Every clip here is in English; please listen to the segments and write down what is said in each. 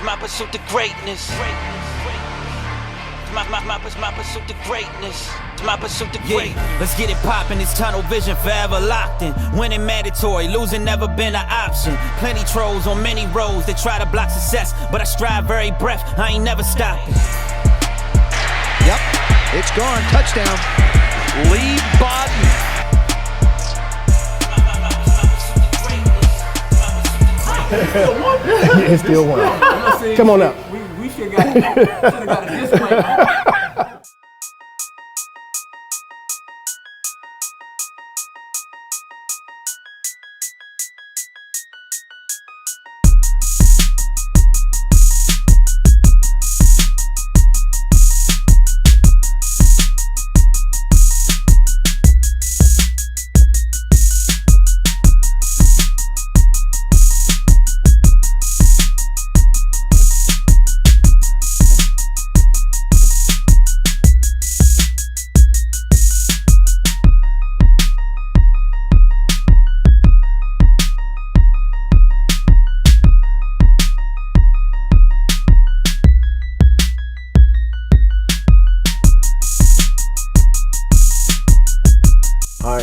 My pursuit to greatness. My pursuit to greatness. My pursuit to greatness. Let's get it poppin', it's tunnel vision forever locked in. Winning mandatory, losing never been an option. Plenty trolls on many roads that try to block success, but I strive very breath, I ain't never stopping. Yep, it's gone, touchdown. Lee Bodden. It's still one. Come on up. We should have got a disclaimer.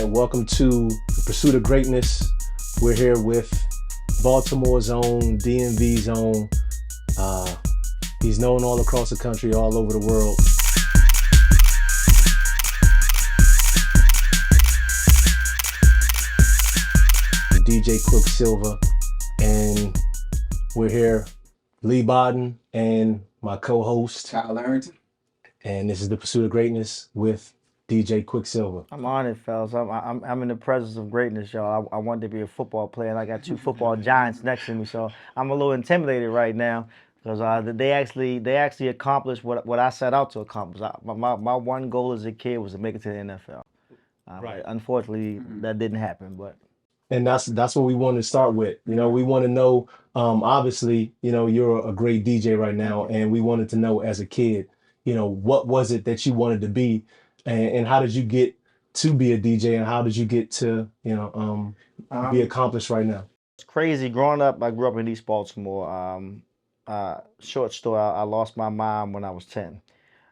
Welcome to the Pursuit of Greatness. We're here with Baltimore's own, DMV's own. He's known all across the country, all over the world. DJ Quicksilva, and we're here, Lee Bodden and my co-host, Kyle Arrington. and this is the Pursuit of Greatness with DJ Quicksilva. I'm honored, fellas. I'm in the presence of greatness, y'all. I wanted to be a football player, and I got two football giants next to me, so I'm a little intimidated right now because they actually accomplished what I set out to accomplish. My one goal as a kid was to make it to the NFL. Right. Unfortunately, that didn't happen, but. And that's what we want to start with. You know, we want to know, obviously, you know, you're a great DJ right now, and we wanted to know as a kid, you know, what was it that you wanted to be, and how did you get to be a DJ, and how did you get to, you know, be accomplished right now? It's crazy. Growing up, I grew up in East Baltimore. Short story, I lost my mom when I was 10.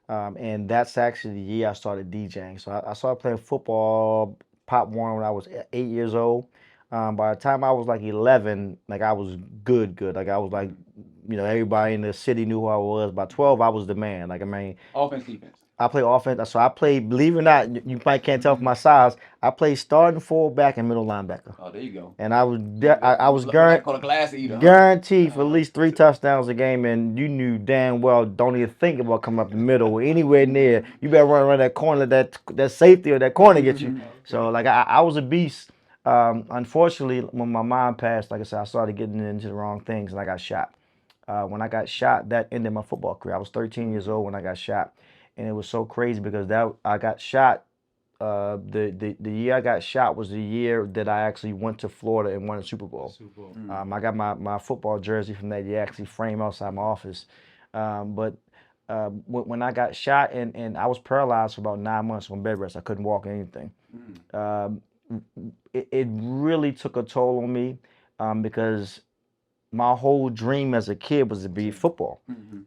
And that's actually the year I started DJing. So I started playing football, Pop Warner, when I was 8 years old. By the time I was like 11, like I was good. Like I was like, you know, everybody in the city knew who I was. By 12, I was the man. Like, I mean, Offense, defense. I play offense. So I played, believe it or not, you probably can't tell from my size, I played starting fullback and middle linebacker. Oh, there you go. And I was Called a glass eater. guaranteed for at least 3 touchdowns a game, and you knew damn well don't even think about coming up the middle or anywhere near. You better run around that corner, that safety or that corner get you. So like I was a beast. Unfortunately, when my mom passed, like I said, I started getting into the wrong things and I got shot. When I got shot, that ended my football career. I was 13 years old when I got shot, and it was so crazy because I got shot. The year I got shot was the year that I actually went to Florida and won a Super Bowl. I got my football jersey from that year actually framed outside my office. But when I got shot and I was paralyzed for about 9 months on bed rest, I couldn't walk or anything. It really took a toll on me because my whole dream as a kid was to be football.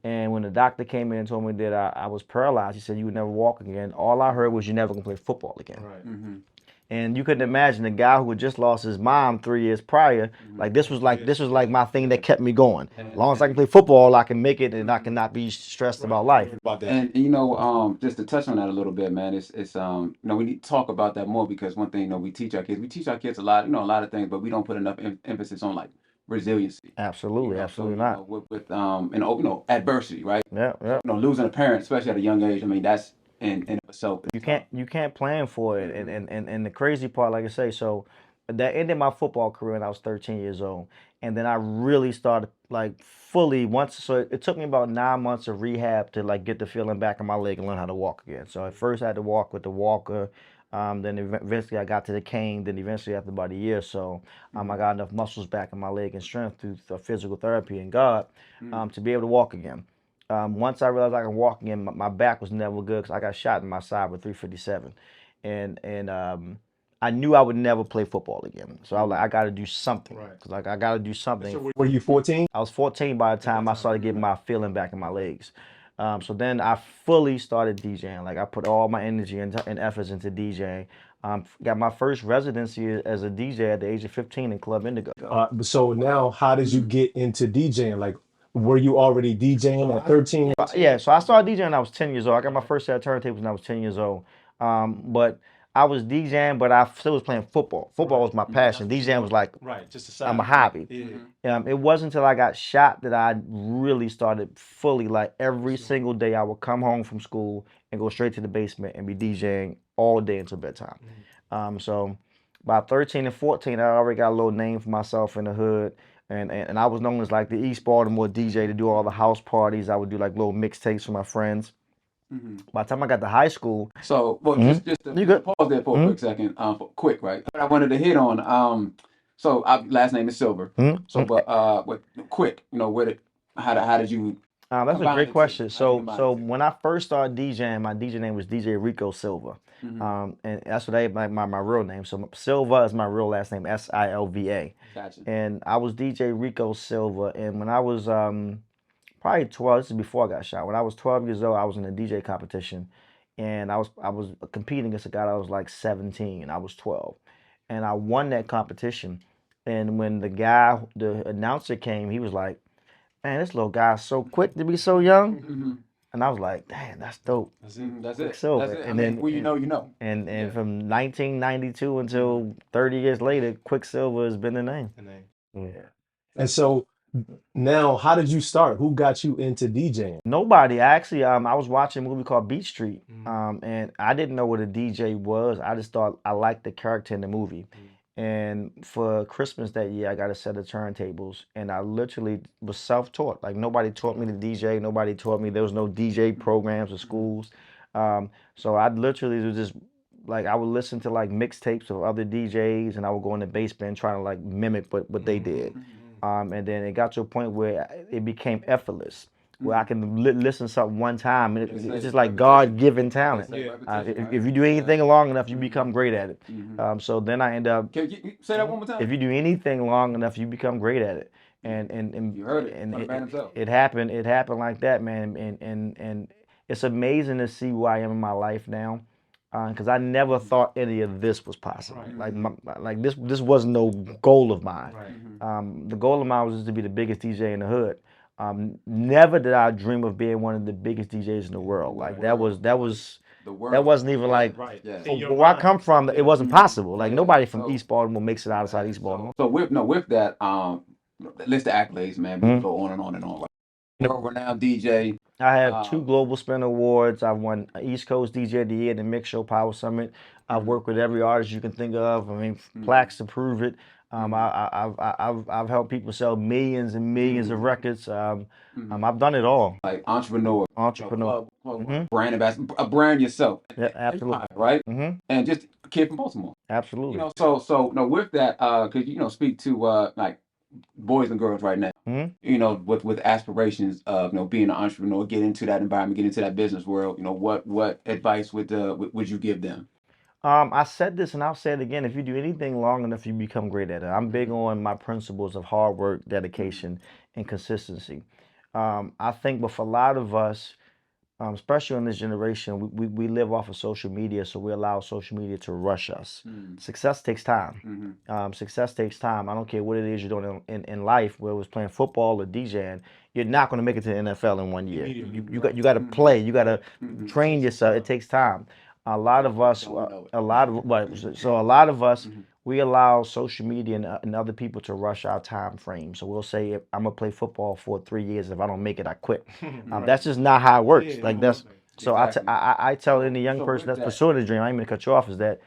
And when the doctor came in and told me that I was paralyzed, he said, you would never walk again. All I heard was you're never gonna play football again. Right. And you couldn't imagine a guy who had just lost his mom 3 years prior. Like this was like my thing that kept me going. As long as I can play football, I can make it, and I cannot be stressed about life. And you know, just to touch on that a little bit, man, it's you know, we need to talk about that more because one thing, you know, we teach our kids a lot, you know, a lot of things, but we don't put enough emphasis on like resiliency. Absolutely, You know, absolutely so, you not. know, with you know, adversity, right? Yeah. You know, losing a parent, especially at a young age. I mean, that's in itself. You can't plan for it, and the crazy part, like I say, so that ended my football career when I was 13 years old, and then I really started like fully once. So it took me about 9 months of rehab to like get the feeling back in my leg and learn how to walk again. So at first I had to walk with the walker, then eventually I got to the cane. Then eventually after about a year or so, I got enough muscles back in my leg and strength through the physical therapy and God to be able to walk again. Once I realized I could walk again, my back was never good because I got shot in my side with 357, and I knew I would never play football again. So I was like, Mm-hmm. I got to do something. Right. Cause like I got to do something. So were you 14? I was 14 by the time I started getting my feeling back in my legs. So then I fully started DJing. Like I put all my energy and efforts into DJing. Got my first residency as a DJ at the age of 15 in Club Indigo. So now, how did you get into DJing? Like, were you already DJing at 13? Yeah, so I started DJing when I was 10 years old. I got my first set of turntables when I was 10 years old. But I was DJing, but I still was playing football. Football was my passion. DJing was like Right, just a side. I'm a hobby. Yeah. It wasn't until I got shot that I really started fully, like every single day I would come home from school and go straight to the basement and be DJing all day until bedtime. So by 13 and 14, I already got a little name for myself in the hood. And I was known as like the East Baltimore DJ to do all the house parties. I would do like little mixtapes for my friends. By the time I got to high school, So, well, Mhm. just to You good. pause there for a quick second, quick, right? But I wanted to hit on, so last name is Silver. Mhm. So, but what quick, how did you That's a combine great the two? question. How did you So, combine so the two? when I first started DJing, my DJ name was DJ Rico Silva, and that's what my real name. So Silva is my real last name, Silva, Gotcha. and I was DJ Rico Silva. And when I was probably 12, this is before I got shot. When I was 12 years old, I was in a DJ competition, and I was competing against a guy that was like 17, and I was 12, and I won that competition. And when the announcer came, he was like, man, this little guy's so quick to be so young. And I was like, damn, that's dope. That's it. That's it. Quicksilva. That's it. And then when you know, you know. and Yeah. from 1992 until 30 years later, Quicksilva has been the name. Yeah. And so now, how did you start? Who got you into DJing? Nobody. Actually, I was watching a movie called Beat Street, and I didn't know what a DJ was. I just thought I liked the character in the movie. And for Christmas that year, I got a set of turntables, and I literally was self-taught. Like nobody taught me to DJ. Nobody taught me. There was no DJ programs or schools. So I literally was just like I would listen to like mixtapes of other DJs, and I would go in the basement trying to like mimic what they did. And then it got to a point where it became effortless, where I can listen to something one time, and it's just like God-given talent. If you do anything long enough, you become great at it. So then I end up. Can you say that one more time? If you do anything long enough, you become great at it. And You heard it and from the man himself. it happened. It happened like that, man. And it's amazing to see where I am in my life now. Because I never thought any of this was possible. Like this wasn't no goal of mine. The goal of mine was just to be the biggest DJ in the hood. Never did I dream of being one of the biggest DJs in the world. Like that wasn't even like Yeah. where I come from. It wasn't possible. Like nobody from East Baltimore makes it outside East Baltimore. So with that, list of accolades, man, we can go on and on and on. Right? World-renowned DJ. I have 2 Global Spin Awards. I've won East Coast DJ of the Year at the Mix Show Power Summit. I've worked with every artist you can think of. I mean, plaques to prove it. I've helped people sell millions and millions of records. I've done it all. Like entrepreneur, brand ambassador, a brand yourself. Yeah, absolutely. Right? And just a kid from Baltimore. Absolutely. So with that, could you speak to like boys and girls right now? With aspirations of being an entrepreneur, get into that environment, get into that business world. What advice would you give them? I said this and I'll say it again. If you do anything long enough, you become great at it. I'm big on my principles of hard work, dedication, and consistency. I think with a lot of us, especially in this generation, we live off of social media, so we allow social media to rush us. Success takes time. Success takes time. I don't care what it is you're doing in life, whether it's playing football or DJing, you're not going to make it to the NFL in 1 year. You got to play. You got to train yourself. It takes time. A lot of us, we allow social media and other people to rush our time frame. So we'll say, if I'm gonna play football for 3 years. If I don't make it, I quit. That's just not how it works. So I tell any young person that's pursuing a dream, I ain't gonna cut you off, is that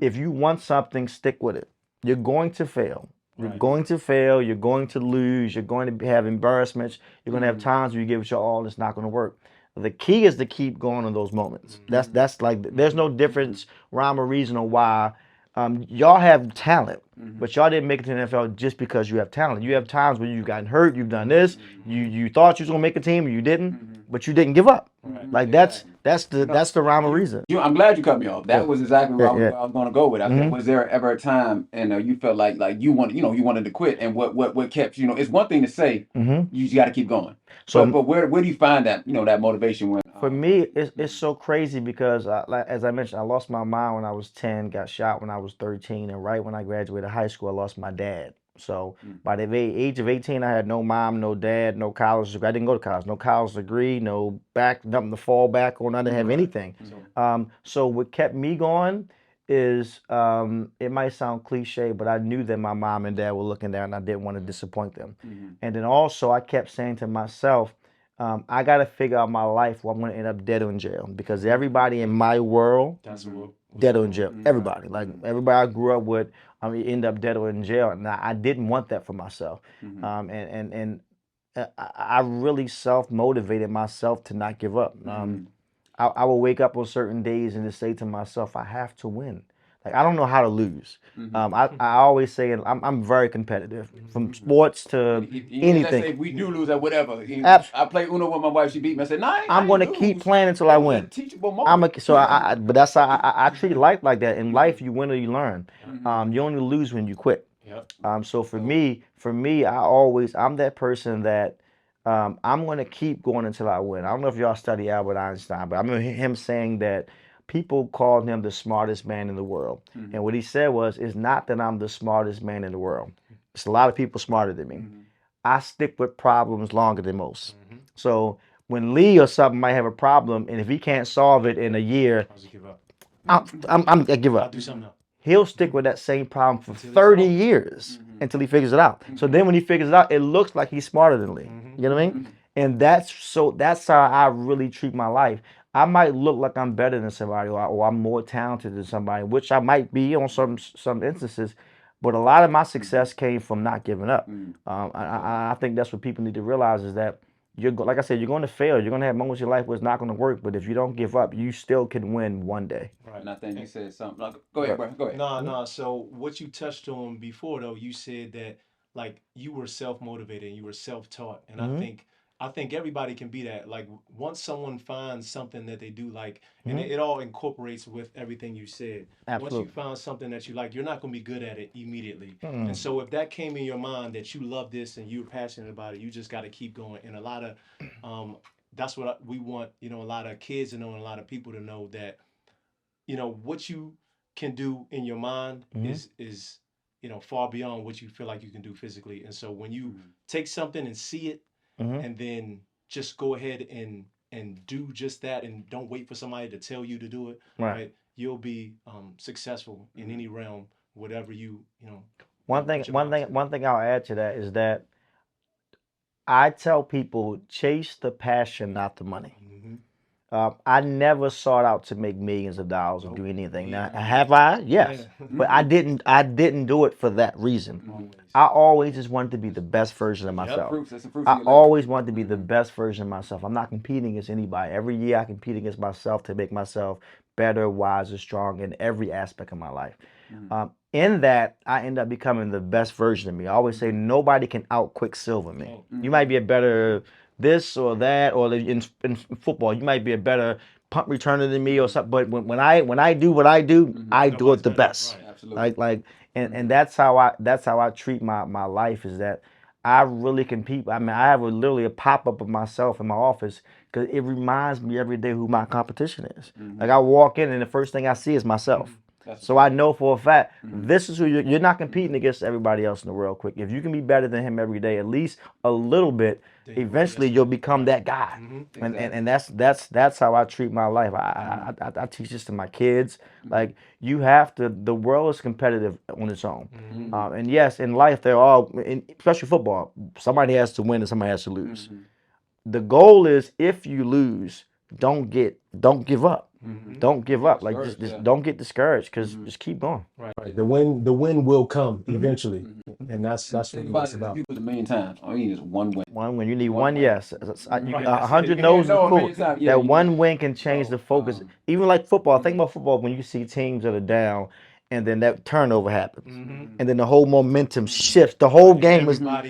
if you want something, stick with it. You're going to fail. You're going to fail. You're going to lose. You're going to have embarrassments. You're going to have times where you give it your all and it's not going to work. The key is to keep going in those moments. That's like, there's no difference, rhyme or reason, or why. Y'all have talent. But y'all didn't make it to the NFL just because you have talent. You have times where you've gotten hurt, you've done this, you thought you was gonna make a team, you didn't, but you didn't give up. Like that's the rhyme of reason. I'm glad you cut me off. That was exactly where Yeah. I was going to go with. I said, was there ever a time and you felt like you wanted, you wanted to quit, and what kept you? It's one thing to say you just got to keep going. So, but where do you find that that motivation when? For me, it's so crazy because, like, as I mentioned, I lost my mom when I was 10, got shot when I was 13, and right when I graduated high school, I lost my dad. So by the age of 18, I had no mom, no dad, no college degree. I didn't go to college, no college degree, nothing to fall back on. I didn't have anything. So what kept me going is, it might sound cliche, but I knew that my mom and dad were looking there, and I didn't want to disappoint them. And then also, I kept saying to myself, I got to figure out my life where I'm going to end up dead or in jail, because everybody in my world dead or in jail. Everybody, like everybody I grew up with, end up dead or in jail, and I didn't want that for myself. And I really self-motivated myself to not give up. I will wake up on certain days and just say to myself, I have to win. Like, I don't know how to lose. I always say I'm very competitive, from sports to anything. Let's say if we do lose at whatever. I play Uno with my wife. She beat me. I said, "No, I'm going to keep playing until I win." Teachable moment. But that's how I treat life like that. In life, you win or you learn. You only lose when you quit. So for me, I'm that person that I'm going to keep going until I win. I don't know if y'all study Albert Einstein, but I remember him saying that people called him the smartest man in the world. And what he said was, it's not that I'm the smartest man in the world. It's a lot of people smarter than me. I stick with problems longer than most. So when Lee or something might have a problem, and if he can't solve it in a year, I give up. I'll do something else. He'll stick with that same problem for 30 years until he figures it out. So then when he figures it out, it looks like he's smarter than Lee. You know what I mean? And that's how I really treat my life. I might look like I'm better than somebody, or I'm more talented than somebody, which I might be on some instances, but a lot of my success came from not giving up. I think that's what people need to realize, is that like I said, you're going to fail. You're going to have moments in your life where it's not going to work, but if you don't give up, you still can win one day. Right. And I think you said something. Go ahead, bro. Go ahead. No. So what you touched on before, though, you said that, like, you were self-motivated and you were self-taught, and I think everybody can be that. Like, once someone finds something that they do like, and it all incorporates with everything you said. Absolutely. Once you find something that you like, you're not going to be good at it immediately. And so if that came in your mind that you love this and you're passionate about it, you just got to keep going. And a lot of, that's what we want, a lot of kids to know, and a lot of people to know, that, what you can do in your mind is far beyond what you feel like you can do physically. And so when you take something and see it, and then just go ahead and do just that, and don't wait for somebody to tell you to do it, right? You'll be successful in any realm, whatever you know. One thing I'll add to that is that I tell people, chase the passion, not the money. I never sought out to make millions of dollars or do anything. Now, have I? Yes, but I didn't do it for that reason. I always just wanted to be the best version of myself. I always wanted to be the best version of myself. I'm not competing against anybody. Every year I compete against myself to make myself better, wiser, strong in every aspect of my life. In that, I end up becoming the best version of me. I always say nobody can out Quicksilva me. You might be a better this or that, or in football, you might be a better punt returner than me or something. But when I do what I do, I do it the best. Right, absolutely. And that's how I treat my life, is that I really compete. I mean, I have literally a pop-up of myself in my office, because it reminds me every day who my competition is. Like, I walk in and the first thing I see is myself. So I know for a fact, this is who you're not competing against everybody else in the world. Quick, if you can be better than him every day, at least a little bit, eventually you'll become that guy. And that's how I treat my life. I teach this to my kids. Like, you have to. The world is competitive on its own. And yes, in life they're all, especially football, somebody has to win and somebody has to lose. The goal is, if you lose, don't give up. Don't give up. Like, just don't get discouraged, because just keep going. Right. The win will come eventually, and that's what it's about. People a million times. All you need is one win. One win. You need one yes. 100 no's is cool. That one win can change the focus. Even like football. Think about football, when you see teams that are down and then that turnover happens, and then the whole momentum shifts. The whole game is now.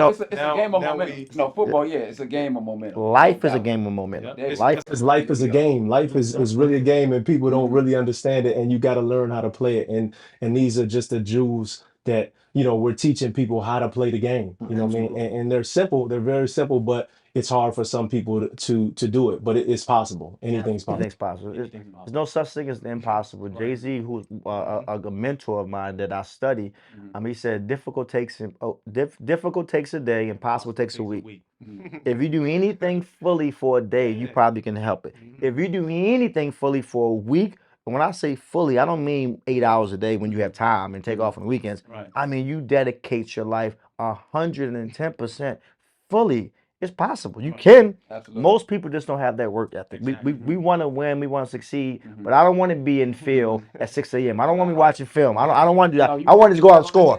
It's a game of momentum. No, football, yeah, it's a game of momentum. Life is a game of momentum. Life Life is a game. Life is really a game, and people don't really understand it. And you got to learn how to play it. And these are just the jewels that we're teaching people how to play the game. You know what I mean? And they're simple. They're very simple, but it's hard for some people to do it. But it's possible. Anything's possible. Anything's possible. There's no such thing as the impossible. Jay-Z, who's a mentor of mine that I study, he said difficult takes a day, impossible takes a week. If you do anything fully for a day, you probably can help it. If you do anything fully for a week, and when I say fully, I don't mean 8 hours a day when you have time and take off on the weekends. I mean you dedicate your life 110% fully. It's possible. You can. Absolutely. Most people just don't have that work ethic. We want to win. We want to succeed. But I don't want to be in field at 6 a.m. I don't want to be watching film. I don't want to do that. I want to just go out and score.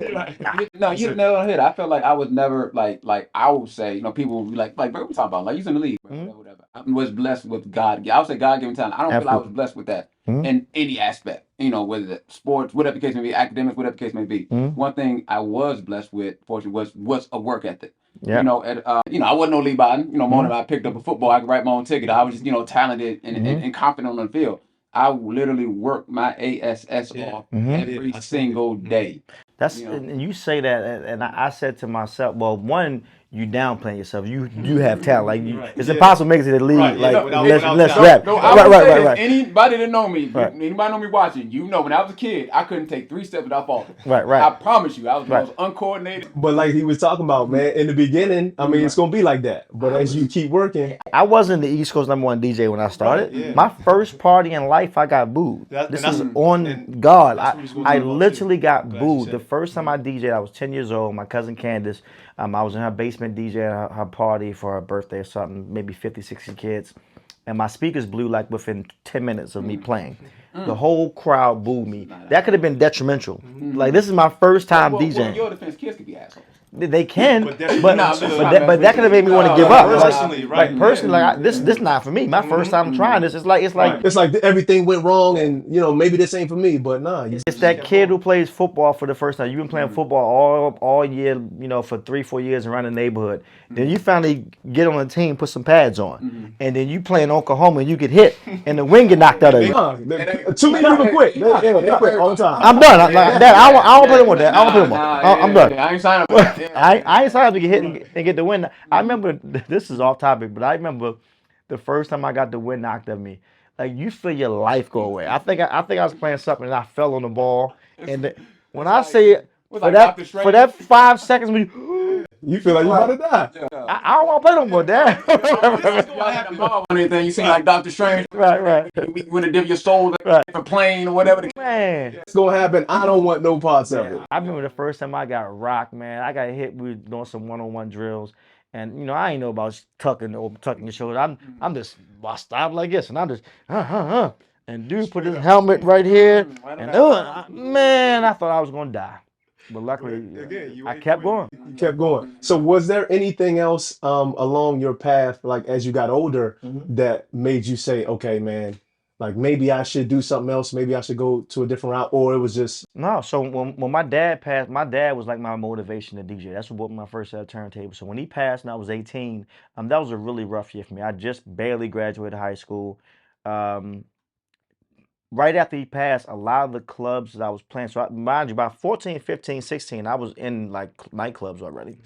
No, you hit the nail on the head. I felt like I was never like I would say, people will be like bro, we talking about like he's in the league, whatever. I was blessed with God. I would say God given talent. I don't feel like I was blessed with that in any aspect. Whether it's sports, whatever the case may be, academics, whatever the case may be. One thing I was blessed with, fortunately, was a work ethic. Yeah. I wasn't no Lee Biden. Morning I picked up a football, I could write my own ticket. I was just, talented and confident on the field. I literally worked my ass off every single day. And you say that, and I said to myself, well, one, you downplaying yourself. You have talent. Like it's impossible to make it to the league. Let's rap. Right. Anybody that know me, anybody know me watching, when I was a kid, I couldn't take 3 steps without falling. Right. I promise you, I was uncoordinated. But like he was talking about, man, in the beginning, it's gonna be like that. But as you keep working, I wasn't the East Coast #1 DJ when I started. My first party in life, I got booed. This is on God. I literally got booed. The first time I DJed, I was 10 years old. My cousin Candace, I was in her basement DJing her party for her birthday or something, maybe 50, 60 kids. And my speakers blew like within 10 minutes of me playing. The whole crowd booed me. That could have been detrimental. Like this is my first time DJing. Well, in your defense, kids could be assholes. They can, but that could have made me want to give up. Personally, this not for me. My first time trying this, it's like everything went wrong, and maybe this ain't for me. But nah, it's that kid who plays football for the first time. You've been playing football all year, for 3-4 years around the neighborhood. Then you finally get on a team, put some pads on, and then you play in Oklahoma and you get hit, and the wind get knocked out of you. Too many people quit. They quit all the time. I'm done. I don't play more. I don't play more. I'm done. I ain't signing up for that. I ain't signed up to get hit and get the win. I remember, this is off topic, but I remember the first time I got the wind knocked at me. Like you feel your life go away. I think I was playing something and I fell on the ball. And when I say for that 5 seconds when you feel like you're about to die. I don't want to play no more, Dad. Anything you seem like Dr. Strange. Right. You want to dip your soul in a plane or whatever. Man, it's gonna happen. I don't want no parts of it. I remember the first time I got rocked, man. I got hit. We were doing some one-on-one drills, and I ain't know about tucking your shoulder. I'm just I stop like this, and I'm just and dude put his helmet right here, and man, I thought I was gonna die. But luckily, I kept going. You kept going. So was there anything else along your path, like as you got older, that made you say, okay, man, like maybe I should do something else, maybe I should go to a different route, or it was just... No, so when my dad passed, my dad was like my motivation to DJ. That's what bought me my first set of turntables. So when he passed and I was 18, that was a really rough year for me. I just barely graduated high school. Right after he passed, a lot of the clubs that I was playing, so mind you, by 14, 15, 16, I was in like nightclubs already.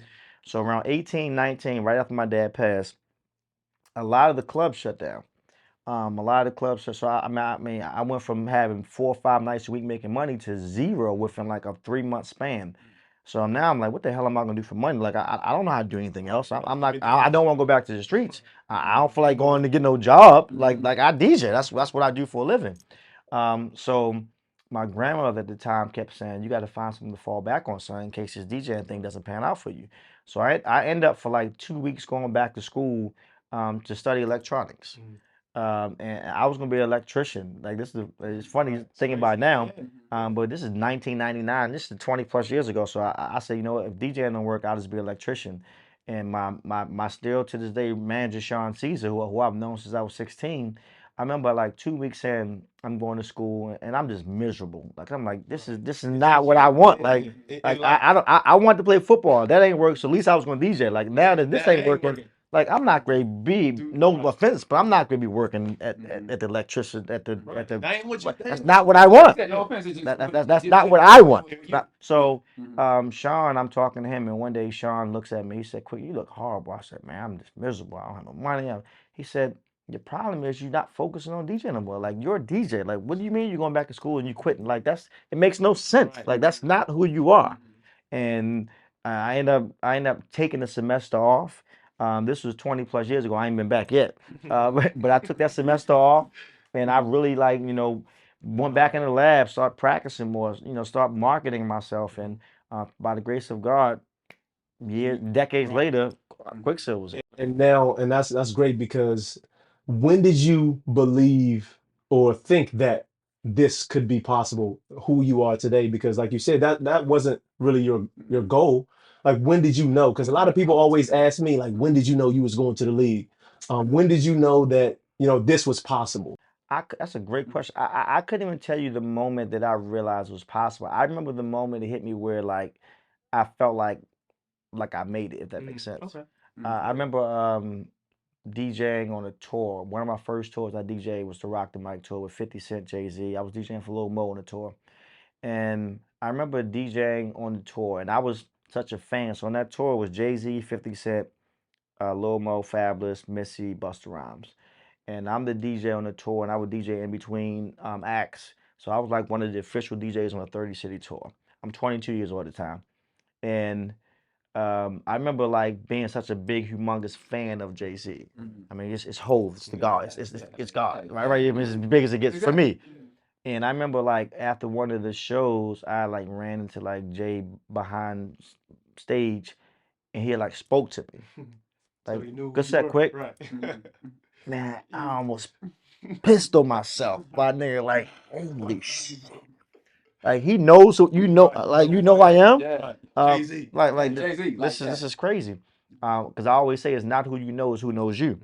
So around 18, 19, right after my dad passed, a lot of the clubs shut down. A lot of the clubs, so I went from having 4 or 5 nights a week making money to 0 within like a 3-month span. So now I'm like, what the hell am I gonna do for money? Like I don't know how to do anything else. I don't want to go back to the streets. I don't feel like going to get no job. Like I DJ. That's what I do for a living. So my grandmother at the time kept saying, you got to find something to fall back on, son, in case this DJing thing doesn't pan out for you. So I end up for like 2 weeks going back to school to study electronics. And I was gonna be an electrician. Like it's funny thinking about it now, but this is 1999. This is 20 plus years ago. So I said, you know what? If DJing don't work, I'll just be an electrician. And my still to this day manager, Sean Caesar, who I've known since I was 16, I remember like 2 weeks in, I'm going to school and I'm just miserable. Like I'm like, this is not what I want. Like I want to play football. That ain't work. So at least I was going to DJ. Like now that this ain't working, like I'm not going to be no offense, but I'm not going to be working at the electrician at the. That's not what I want. No offense, it's just, That's not what I want. So Sean, I'm talking to him, and one day Sean looks at me. He said, "Quick, you look horrible." I said, "Man, I'm just miserable. I don't have no money." He said, "Your problem is you're not focusing on DJ no more. Like you're a DJ. Like what do you mean you're going back to school and you quitting? Like it makes no sense. Like that's not who you are." And I end up taking a semester off. This was 20 plus years ago. I ain't been back yet. But I took that semester off, and I really went back in the lab, start practicing more. Start marketing myself, and by the grace of God, decades later, Quicksilva was it. And now, and that's great because when did you believe or think that this could be possible, who you are today? Because like you said, that wasn't really your goal. Like when did you know? Because a lot of people always ask me, like, when did you know you was going to the league? When did you know that, this was possible? That's a great question. I couldn't even tell you the moment that I realized was possible. I remember the moment it hit me where I felt like I made it, if that makes sense. Okay. I remember DJing on a tour. One of my first tours I DJed was the Rock the Mic tour with 50 Cent, Jay-Z. I was DJing for Lil Mo on the tour. And I remember DJing on the tour, and I was such a fan. So on that tour was Jay-Z, 50 Cent, Lil Mo, Fabulous, Missy, Busta Rhymes. And I'm the DJ on the tour, and I would DJ in between acts. So I was like one of the official DJs on a 30-city tour. I'm 22 years old at the time. And I remember being such a big, humongous fan of Jay-Z. I mean, it's Hov, it's the God, it's God, right? Right, I mean, it's as big as it gets for me. And I remember after one of the shows, I ran into Jay behind stage, and he spoke to me, So he knew good who you set, were. quick. Right. Man, I almost pissed on myself. My nigga, holy shit. He knows who you know, who I am. yeah. Jay-Z. Jay-Z, This is crazy. Because I always say it's not who you know, it's who knows you.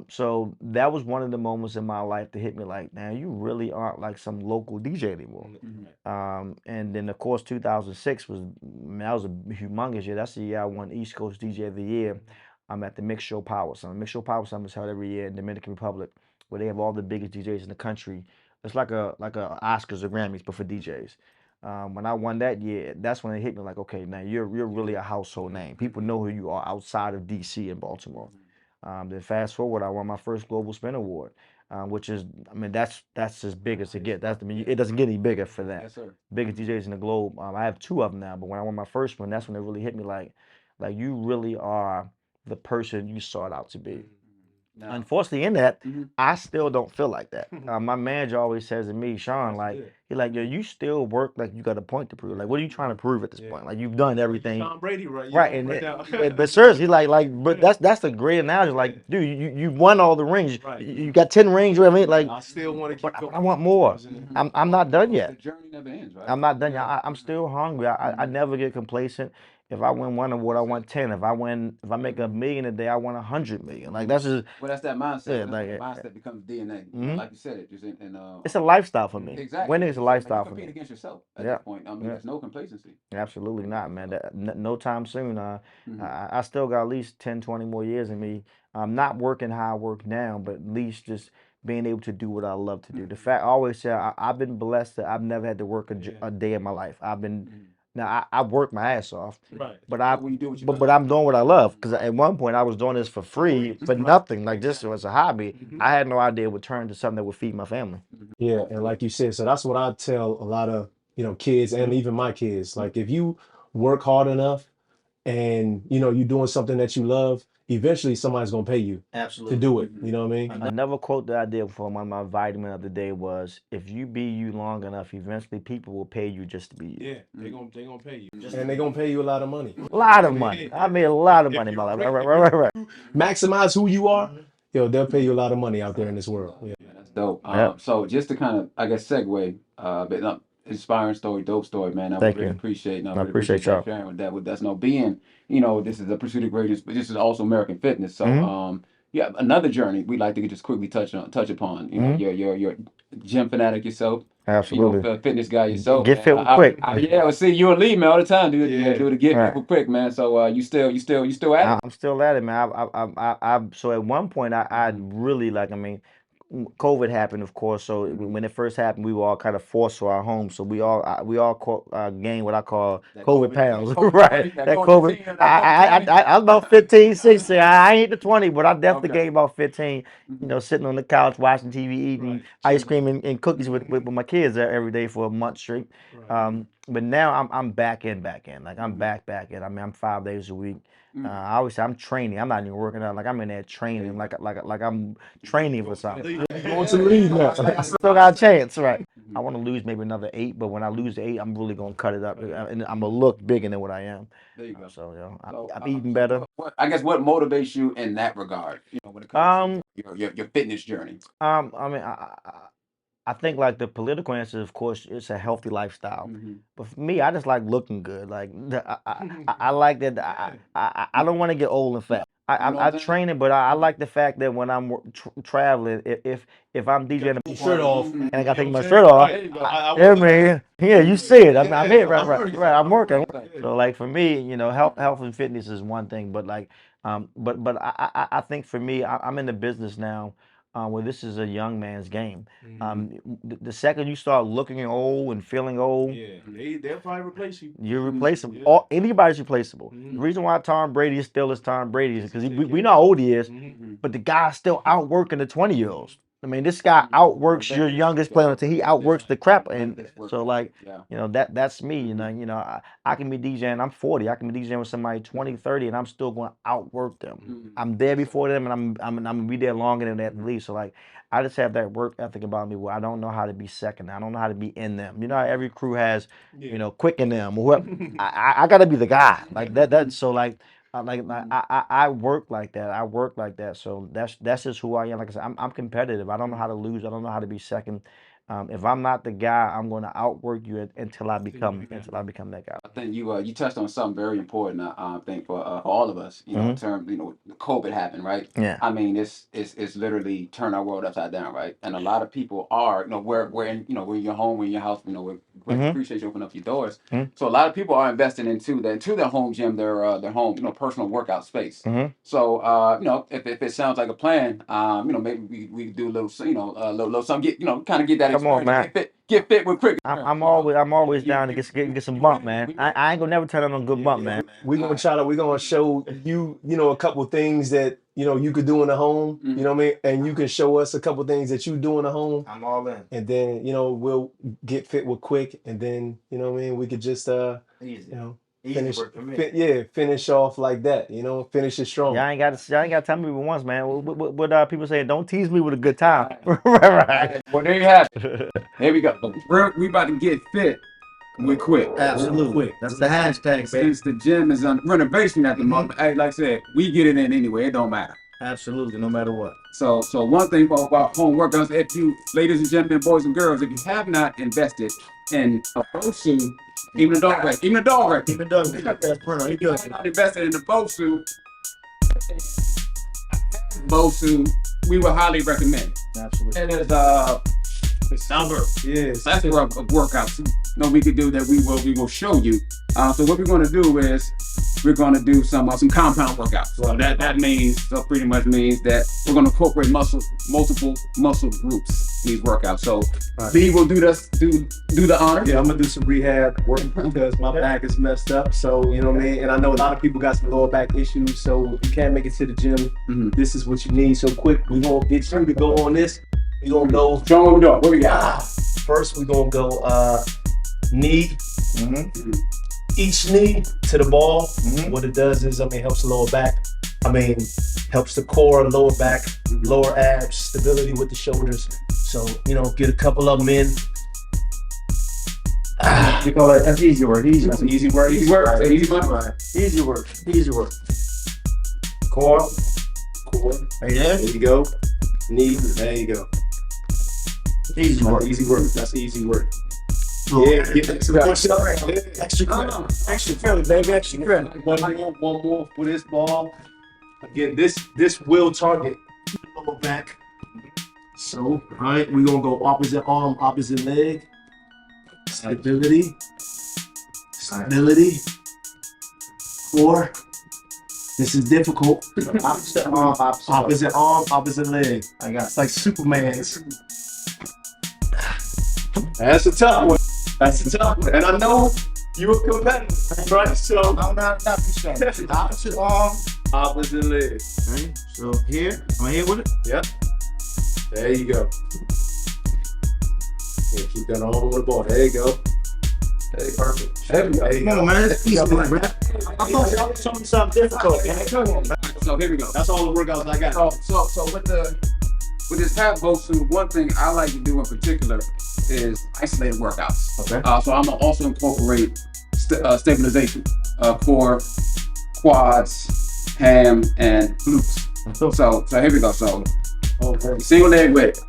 So that was one of the moments in my life that hit me man, you really aren't some local DJ anymore. And then of course 2006 that was a humongous year. That's the year I won East Coast DJ of the Year. I'm at the Mix Show Power Summit. Mix Show Power Summit is held every year in Dominican Republic, where they have all the biggest DJs in the country. It's like a Oscars or Grammys, but for DJs. When I won that year, that's when it hit me okay, now you're really a household name. People know who you are outside of DC and Baltimore. Then fast forward, I won my first Global Spin Award, which is, I mean, that's as big as it gets. It doesn't get any bigger for that. Yes, sir. Biggest DJs in the globe. I have two of them now, but when I won my first one, that's when it really hit me like you really are the person you sought out to be. Now, Unfortunately, in that, I still don't feel like that. My manager always says to me, Sean, he's like, yo, you still work like you got a point to prove. Like, what are you trying to prove at this point? Like, you've done everything. Tom Brady, right? Right, and but seriously, but that's the great analogy. Like, dude, you won all the rings. Right. You got 10 rings. You know what I mean? Like, I still want to keep but going. I want more. I'm not done the yet. journey never ends, right? I'm not done yet. I'm still hungry. I never get complacent. If I win one award, I want 10. If I make $1 million a day, I want 100 million. Like that's just Well, that's that mindset. Yeah, Mindset becomes DNA. Like you said, it just it's a lifestyle for me. exactly. Winning is a lifestyle for Compete me. against yourself at Yeah. this point. I mean, there's no complacency. Absolutely not, man. No time soon. I still got at least 10, 20 more years in me. I'm not working how I work now, but at least just being able to do what I love to do. The fact I always say I've been blessed that I've never had to work a day in my life. Now I work my ass off, Right. but when you do what you but I'm doing what I love because at one point I was doing this for free, for nothing, like just as a hobby. I had no idea it would turn to something that would feed my family. Yeah, and like you said, so that's what I tell a lot of, kids and even my kids. Like if you work hard enough and you're doing something that you love, eventually somebody's gonna pay you to do it. You know what I mean? Another quote that I did for one of my vitamin of the day was, "If you be you long enough, eventually people will pay you just to be you." Yeah, they're gonna pay you. And they're gonna pay you a lot of money. A lot of money. I made a lot of money in my life. Right. Maximize who you are, they'll pay you a lot of money out there in this world. Yeah. Yeah, that's dope. Yep. So just to kind of, I guess, segue, but inspiring story, dope story, man. I Thank really you. appreciate. And I I really appreciate you y'all. sharing with that. With us, being, this is a pursuit of greatness, but this is also American fitness. So, yeah, another journey we like to just quickly touch upon. You know, your gym fanatic yourself. Absolutely. Fitness guy yourself. Get fit quick. Yeah, well, see, you and Lee, man, all the time, dude. Yeah. Do the get Right. people quick, man. So you still at it. I'm still at it, man. So at one point, I really like. I mean, COVID happened, of course. So when it first happened, we were all kind of forced to our homes. So we all gained what I call That COVID COVID pounds, COVID right? that That COVID COVID. 10, that COVID I was about 15, 16. I ain't the 20, but I definitely Okay. gained about 15. You know, sitting on the couch watching TV, eating ice cream and cookies with my kids every day for a month straight. But now I'm back in. Like I'm back in. I mean, I'm 5 days a week. I always say I'm training. I'm not even working out. Like I'm in there training. Like I'm training for something. Going to leave now. I still got a chance, right? I want to lose maybe another 8, but when I lose the 8, I'm really gonna cut it up, and I'm gonna look bigger than what I am. There you go. So, you know, So, I'm eating better. I guess what motivates you in that regard, you know, when it comes to your fitness journey? I mean, I think like the political answer, of course, it's a healthy lifestyle. But for me, I just like looking good. Like I like that. I don't want to get old and fat. I train it, but I like the fact that when I'm traveling, if I'm DJing Your shirt off. and I got to take my shirt off, yeah, man, yeah, you see it. I'm here, right. I'm working. So like for me, you know, health and fitness is one thing, but like, but I think for me, I'm in the business now. Well, this is a young man's game. The second you start looking old and feeling old, They'll probably replace you. you're replaceable. Anybody's replaceable. The reason why Tom Brady is still is Tom Brady is because we know how old he is, but the guy's still outworking the 20-year-olds. I mean, this guy outworks your youngest player until he outworks the crap. And so, like, you know, that's me. You know, I can be DJing. I'm 40. I can be DJing with somebody 20, 30, and I'm still going to outwork them. I'm there before them, and I'm gonna be there longer than that at least. So, like, I just have that work ethic about me where I don't know how to be second. I don't know how to be in them. You know, how every crew has, you know, quick in them or whoever. I got to be the guy like that. So, like. I work like that. I work like that. So that's just who I am. Like I said, I'm competitive. I don't know how to lose. I don't know how to be second. If I'm not the guy, I'm going to outwork you until I become that guy. I think you touched on something very important. I think for all of us, you know, in terms, you know, COVID happened, right? Yeah. I mean, it's literally turned our world upside down, right? And a lot of people are, you know, we're in, you know, we're in your home, we're in your house, you know, we appreciate you opening up your doors. So a lot of people are investing into their home gym, their home, you know, personal workout space. So you know, if it sounds like a plan, you know, maybe we do a little, you know, a little something, get, you know, kind of get that Come on, experience, man. get fit with quick. I'm always down to get some bump, man. I ain't gonna never turn on a good bump, man. We're gonna show you, you know, a couple things that, you know, you could do in the home, you know what I mean? And you can show us a couple things that you do in the home. I'm all in. And then, you know, we'll get fit with quick, and then, you know what I mean, we could just you know, finish finish off like that, you know, finish it strong. Y'all ain't got to tell me once, man. What people saying? Don't tease me with a good time. Right. Well, there you have it. Here we go. We about to get fit with quick. Absolutely. That's the hashtag, Since the gym is on renovation at the moment, hey, like I said, we get it in anyway. It don't matter. Absolutely, no matter what. So one thing about home workouts, if you, ladies and gentlemen, boys and girls, if you have not invested in a BOSU, even a dog race, Even though he got that print, he good. not invested in the BOSU, we would highly recommend. Absolutely. And there's number. Yes. That's where of workouts, you know, we could do that we will show you. So what we're going to do is we're going to do some compound workouts. So that means, so pretty much means that we're going to incorporate multiple muscle groups in these workouts. So B will do the honor. Yeah, I'm gonna do some rehab work because my back is messed up. So, you know what I mean? And I know a lot of people got some lower back issues. So if you can't make it to the gym, this is what you need. So quick, we're gonna get you to go on this. We're gonna go. Show them what we're doing. What we got? First, we're gonna go knee. Each knee to the ball. What it does is, helps the lower back. Helps the core, lower back, lower abs, stability with the shoulders. So, you know, get a couple of them in. We call it, that's easy work. That's an easy word. Easy work. Right. Easy work. Easy work. Core. Right there. There you go. Knee. There you go. Easy work. Easy work. That's easy work. Yeah, get extra credit. Extra credit. Extra credit, baby. Extra credit. One more for this ball. Again, this will target lower back. So, all right, we're gonna go opposite arm, opposite leg. Stability. Stability. Core. This is difficult. Opposite arm, Opposite arm, opposite leg. I got it's like Superman's. That's a tough one. That's a tough one. And I know you a competitor, right? So I'm not opposite arm, opposite leg. right? So here, I'm here with it. Yep. There you go. Yeah, keep that all over the ball. There you go. Hey, perfect. There you go. Come on, man. Let's keep it, man. I thought y'all was showing something difficult, man. Come on, man. So here we go. That's all the workouts I got. So with this half bosu, one thing I like to do in particular is isolated workouts. Okay. So I'm gonna also incorporate stabilization, core, quads, ham, and glutes. So here we go. So single leg with it.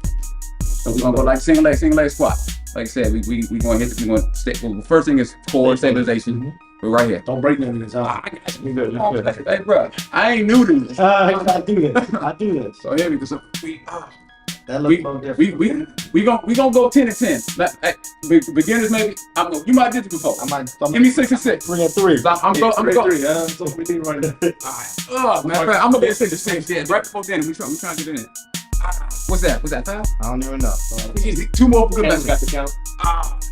So we're gonna go like single leg squat. Like I said, we gonna hit. We gonna stay. Well, the first thing is core stabilization. We're right here. Don't break none of this. I got you. Hey, bro, I ain't new to this. I do this. I do this. So here we go. So That looks more different. we gonna go 10 and 10. Like, beginners maybe. You might did it before. Give me 6 and 6. 3 and 3. I'm going. That's what we need right now. Oh, matter of fact, I'm gonna get 6 and 6. Yeah, right before then. We trying to get in. What's that? 5? I don't even know. 2 more for good Got measure. the count.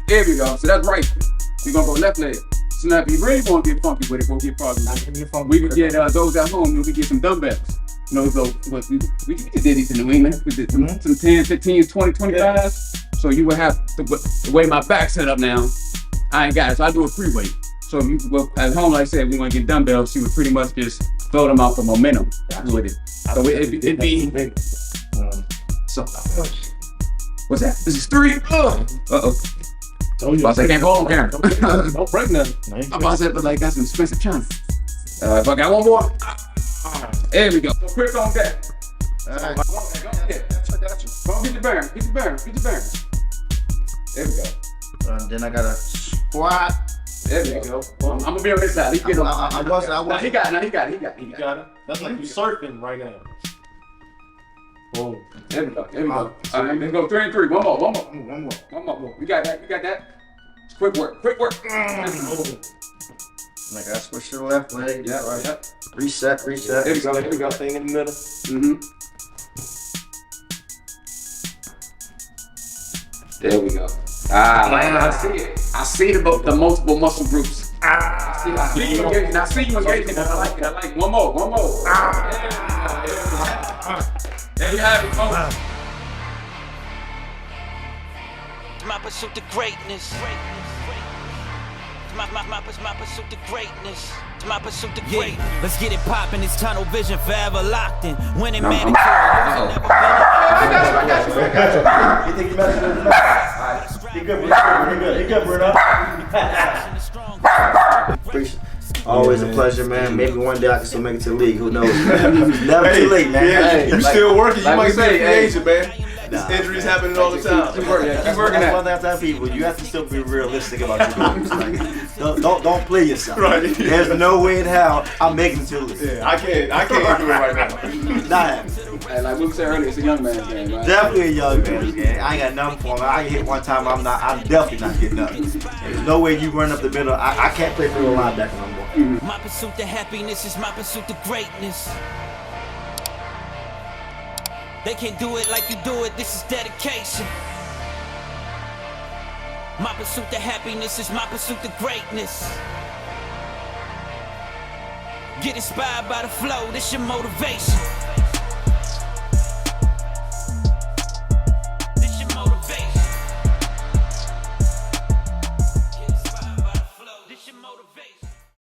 There we go. So that's right. We're gonna go left leg. So now if you really want to get funky with it, we'll get funky. We can get those at home, we can get some dumbbells. You know, so we did these in New England. We did some 10, 15s, 20, 25s. So you would have to, the way my back's set up now, I ain't got it. So I do a free weight. So you at home, like I said, we want to get dumbbells. You would pretty much just throw them out for momentum with it. So it'd be. So what's that? This is 3. Uh-oh. I say can't go on camera. Don't break nothing. I'm about to say, but like that's some expensive china. If I got one more, there we go. So quick on that. Alright. Go get your bearing. Get your bearing. Get your bearing. There we go. Then I got a squat. There we go. I'm gonna be on this side. He get on. I was. He got it. He got it. You got it. That's like you surfing right now. Boom. There we go. There we go. All right, let's go 3 and 3. One more. One more. We got that. You got that. Quick work. Quick work. Like I switch to the left leg. Yeah. Right. Yeah. Reset. There we go. There we go. Thing in the middle. There we go. I see it. I see the multiple muscle groups. I see you engaging. I like it. I like it. One more. There you have it, folks. My pursuit to greatness. My pursuit to greatness. My pursuit to greatness. Yeah, let's get it poppin'. It's tunnel vision forever locked in. Winning mandatory. I got you. You think you messing with me? He good, Bruno. Always a pleasure, man. Maybe one day I can still make it to the league. Who knows? Never too late, man. Yeah, you still working. You might be a free hey. agent, man. These injuries happening all the time. Keep working That's one thing I tell people. You have to still be realistic about your goals. Like, don't play yourself. Right. There's no way in hell I'm making it to the league. Yeah, I can't do it right now. Not happening. Hey, like we said earlier, it's a young man's game, right? Definitely a young man's game. I ain't got nothing for him. I get hit one time. I'm definitely not getting nothing. There's no way you run up the middle. I can't play for a linebacker no more. My pursuit to happiness is my pursuit to greatness. They can't do it like you do it, this is dedication. My pursuit to happiness is my pursuit to greatness. Get inspired by the flow, this your motivation.